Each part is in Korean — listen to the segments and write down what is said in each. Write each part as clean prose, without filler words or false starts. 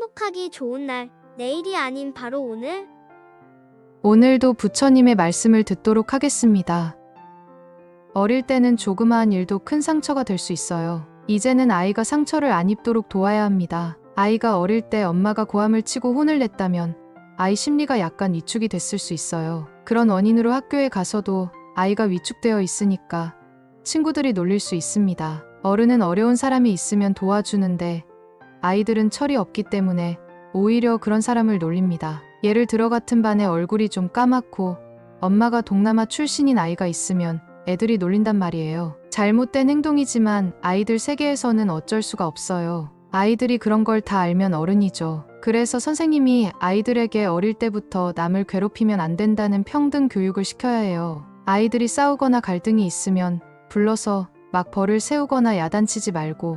행복하기 좋은 날, 내일이 아닌 바로 오늘. 오늘도 부처님의 말씀을 듣도록 하겠습니다. 어릴 때는 조그마한 일도 큰 상처가 될 수 있어요. 이제는 아이가 상처를 안 입도록 도와야 합니다. 아이가 어릴 때 엄마가 고함을 치고 혼을 냈다면 아이 심리가 약간 위축이 됐을 수 있어요. 그런 원인으로 학교에 가서도 아이가 위축되어 있으니까 친구들이 놀릴 수 있습니다. 어른은 어려운 사람이 있으면 도와주는데 아이들은 철이 없기 때문에 오히려 그런 사람을 놀립니다. 예를 들어 같은 반에 얼굴이 좀 까맣고 엄마가 동남아 출신인 아이가 있으면 애들이 놀린단 말이에요. 잘못된 행동이지만 아이들 세계에서는 어쩔 수가 없어요. 아이들이 그런 걸 다 알면 어른이죠. 그래서 선생님이 아이들에게 어릴 때부터 남을 괴롭히면 안 된다는 평등 교육을 시켜야 해요. 아이들이 싸우거나 갈등이 있으면 불러서 막 벌을 세우거나 야단치지 말고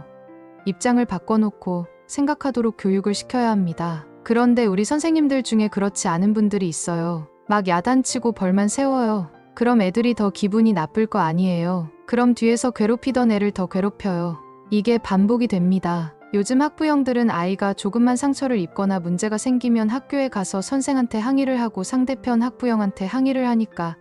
입장을 바꿔놓고 생각하도록 교육을 시켜야 합니다. 그런데 우리 선생님들 중에 그렇지 않은 분들이 있어요. 막 야단치고 벌만 세워요. 그럼 애들이 더 기분이 나쁠 거 아니에요. 그럼 뒤에서 괴롭히던 애를 더 괴롭혀요. 이게 반복이 됩니다. 요즘 학부형들은 아이가 조금만 상처를 입거나 문제가 생기면 학교에 가서 선생한테 항의를 하고 상대편 학부형한테 항의를 하니까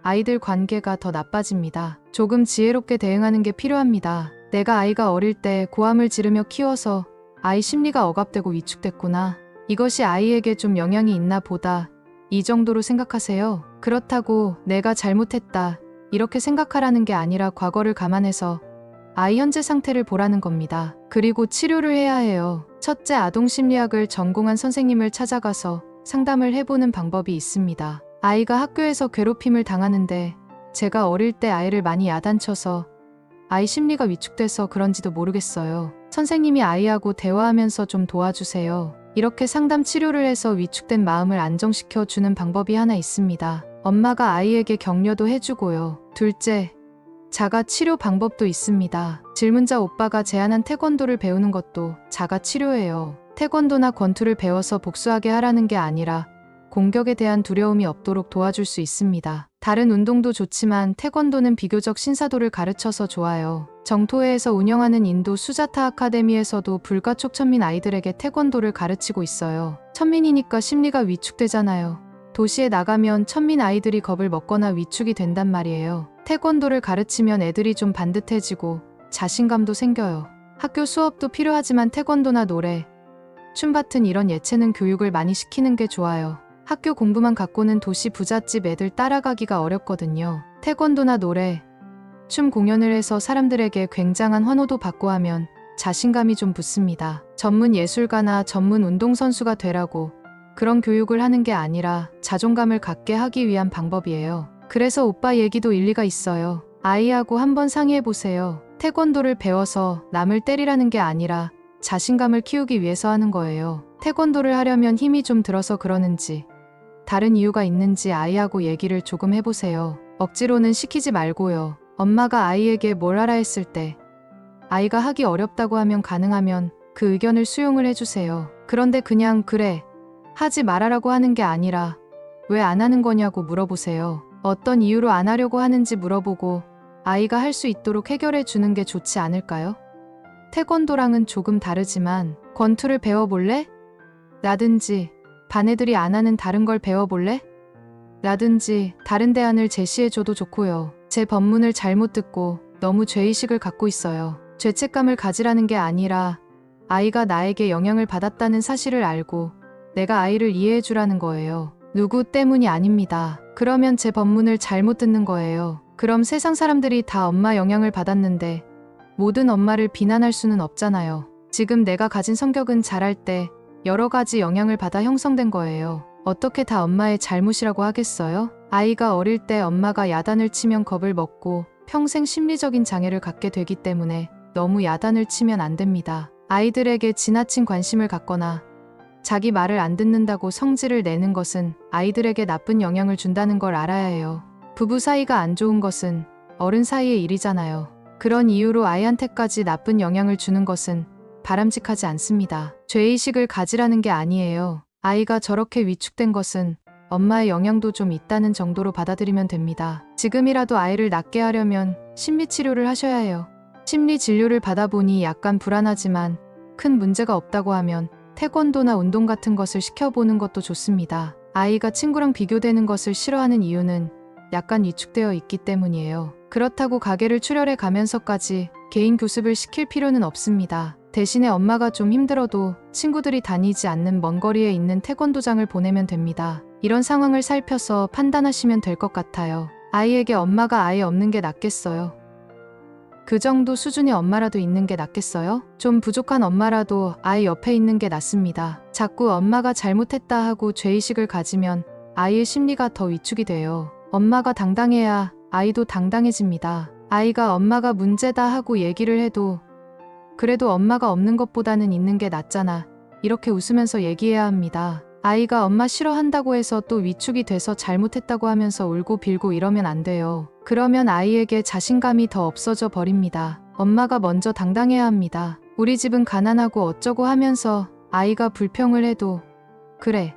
아이들 관계가 더 나빠집니다. 조금 지혜롭게 대응하는 게 필요합니다. 내가 아이가 어릴 때 고함을 지르며 키워서 아이 심리가 억압되고 위축됐구나. 이것이 아이에게 좀 영향이 있나 보다. 이 정도로 생각하세요. 그렇다고 내가 잘못했다 이렇게 생각하라는 게 아니라 과거를 감안해서 아이 현재 상태를 보라는 겁니다. 그리고 치료를 해야 해요. 첫째, 아동심리학을 전공한 선생님을 찾아가서 상담을 해보는 방법이 있습니다. 아이가 학교에서 괴롭힘을 당하는데 제가 어릴 때 아이를 많이 야단쳐서 아이 심리가 위축돼서 그런지도 모르겠어요. 선생님이 아이하고 대화하면서 좀 도와주세요. 이렇게 상담 치료를 해서 위축된 마음을 안정시켜 주는 방법이 하나 있습니다. 엄마가 아이에게 격려도 해주고요. 둘째, 자가 치료 방법도 있습니다. 질문자 오빠가 제안한 태권도를 배우는 것도 자가 치료예요. 태권도나 권투를 배워서 복수하게 하라는 게 아니라 공격에 대한 두려움이 없도록 도와줄 수 있습니다. 다른 운동도 좋지만 태권도는 비교적 신사도를 가르쳐서 좋아요. 정토회에서 운영하는 인도 수자타 아카데미에서도 불가촉천민 아이들에게 태권도를 가르치고 있어요. 천민이니까 심리가 위축되잖아요. 도시에 나가면 천민 아이들이 겁을 먹거나 위축이 된단 말이에요. 태권도를 가르치면 애들이 좀 반듯해지고 자신감도 생겨요. 학교 수업도 필요하지만 태권도나 노래, 춤 같은 이런 예체능 교육을 많이 시키는 게 좋아요. 학교 공부만 갖고는 도시 부잣집 애들 따라가기가 어렵거든요. 태권도나 노래, 춤 공연을 해서 사람들에게 굉장한 환호도 받고 하면 자신감이 좀 붙습니다. 전문 예술가나 전문 운동선수가 되라고 그런 교육을 하는 게 아니라 자존감을 갖게 하기 위한 방법이에요. 그래서 오빠 얘기도 일리가 있어요. 아이하고 한번 상의해보세요. 태권도를 배워서 남을 때리라는 게 아니라 자신감을 키우기 위해서 하는 거예요. 태권도를 하려면 힘이 좀 들어서 그러는지 다른 이유가 있는지 아이하고 얘기를 조금 해보세요. 억지로는 시키지 말고요. 엄마가 아이에게 뭘 하라 했을 때 아이가 하기 어렵다고 하면 가능하면 그 의견을 수용을 해주세요. 그런데 그냥 그래, 하지 말아라고 하는 게 아니라 왜 안 하는 거냐고 물어보세요. 어떤 이유로 안 하려고 하는지 물어보고 아이가 할 수 있도록 해결해 주는 게 좋지 않을까요? 태권도랑은 조금 다르지만 권투를 배워볼래? 라든지 반 애들이 안 하는 다른 걸 배워볼래? 라든지 다른 대안을 제시해줘도 좋고요. 제 법문을 잘못 듣고 너무 죄의식을 갖고 있어요. 죄책감을 가지라는 게 아니라 아이가 나에게 영향을 받았다는 사실을 알고 내가 아이를 이해해주라는 거예요. 누구 때문이 아닙니다. 그러면 제 법문을 잘못 듣는 거예요. 그럼 세상 사람들이 다 엄마 영향을 받았는데 모든 엄마를 비난할 수는 없잖아요. 지금 내가 가진 성격은 자랄 때 여러 가지 영향을 받아 형성된 거예요. 어떻게 다 엄마의 잘못이라고 하겠어요? 아이가 어릴 때 엄마가 야단을 치면 겁을 먹고 평생 심리적인 장애를 갖게 되기 때문에 너무 야단을 치면 안 됩니다. 아이들에게 지나친 관심을 갖거나 자기 말을 안 듣는다고 성질을 내는 것은 아이들에게 나쁜 영향을 준다는 걸 알아야 해요. 부부 사이가 안 좋은 것은 어른 사이의 일이잖아요. 그런 이유로 아이한테까지 나쁜 영향을 주는 것은 바람직하지 않습니다. 죄의식을 가지라는 게 아니에요. 아이가 저렇게 위축된 것은 엄마의 영향도 좀 있다는 정도로 받아들이면 됩니다. 지금이라도 아이를 낫게 하려면 심리치료를 하셔야 해요. 심리진료를 받아보니 약간 불안하지만 큰 문제가 없다고 하면 태권도나 운동 같은 것을 시켜보는 것도 좋습니다. 아이가 친구랑 비교되는 것을 싫어하는 이유는 약간 위축되어 있기 때문이에요. 그렇다고 가게를 출혈해 가면서까지 개인 교습을 시킬 필요는 없습니다. 대신에 엄마가 좀 힘들어도 친구들이 다니지 않는 먼 거리에 있는 태권도장을 보내면 됩니다. 이런 상황을 살펴서 판단하시면 될 것 같아요. 아이에게 엄마가 아예 없는 게 낫겠어요? 그 정도 수준의 엄마라도 있는 게 낫겠어요? 좀 부족한 엄마라도 아이 옆에 있는 게 낫습니다. 자꾸 엄마가 잘못했다 하고 죄의식을 가지면 아이의 심리가 더 위축이 돼요. 엄마가 당당해야 아이도 당당해집니다. 아이가 엄마가 문제다 하고 얘기를 해도 그래도 엄마가 없는 것보다는 있는 게 낫잖아. 이렇게 웃으면서 얘기해야 합니다. 아이가 엄마 싫어한다고 해서 또 위축이 돼서 잘못했다고 하면서 울고 빌고 이러면 안 돼요. 그러면 아이에게 자신감이 더 없어져 버립니다. 엄마가 먼저 당당해야 합니다. 우리 집은 가난하고 어쩌고 하면서 아이가 불평을 해도 그래,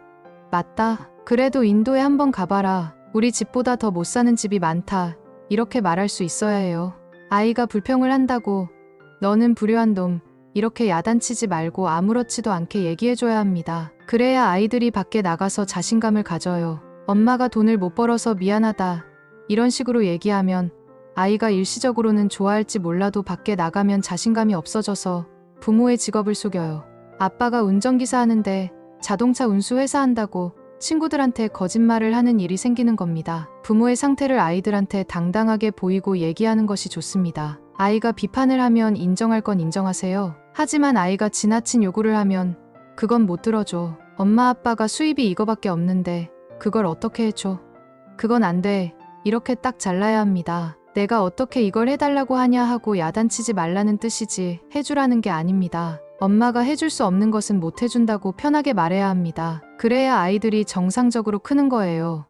맞다. 그래도 인도에 한번 가봐라. 우리 집보다 더 못 사는 집이 많다. 이렇게 말할 수 있어야 해요. 아이가 불평을 한다고 너는 불효한 놈, 이렇게 야단치지 말고 아무렇지도 않게 얘기해줘야 합니다. 그래야 아이들이 밖에 나가서 자신감을 가져요. 엄마가 돈을 못 벌어서 미안하다. 이런 식으로 얘기하면 아이가 일시적으로는 좋아할지 몰라도 밖에 나가면 자신감이 없어져서 부모의 직업을 속여요. 아빠가 운전기사 하는데 자동차 운수회사 한다고 친구들한테 거짓말을 하는 일이 생기는 겁니다. 부모의 상태를 아이들한테 당당하게 보이고 얘기하는 것이 좋습니다. 아이가 비판을 하면 인정할 건 인정하세요. 하지만 아이가 지나친 요구를 하면 그건 못 들어줘. 엄마 아빠가 수입이 이거밖에 없는데 그걸 어떻게 해줘? 그건 안 돼. 이렇게 딱 잘라야 합니다. 내가 어떻게 이걸 해달라고 하냐 하고 야단치지 말라는 뜻이지 해주라는 게 아닙니다. 엄마가 해줄 수 없는 것은 못 해준다고 편하게 말해야 합니다. 그래야 아이들이 정상적으로 크는 거예요.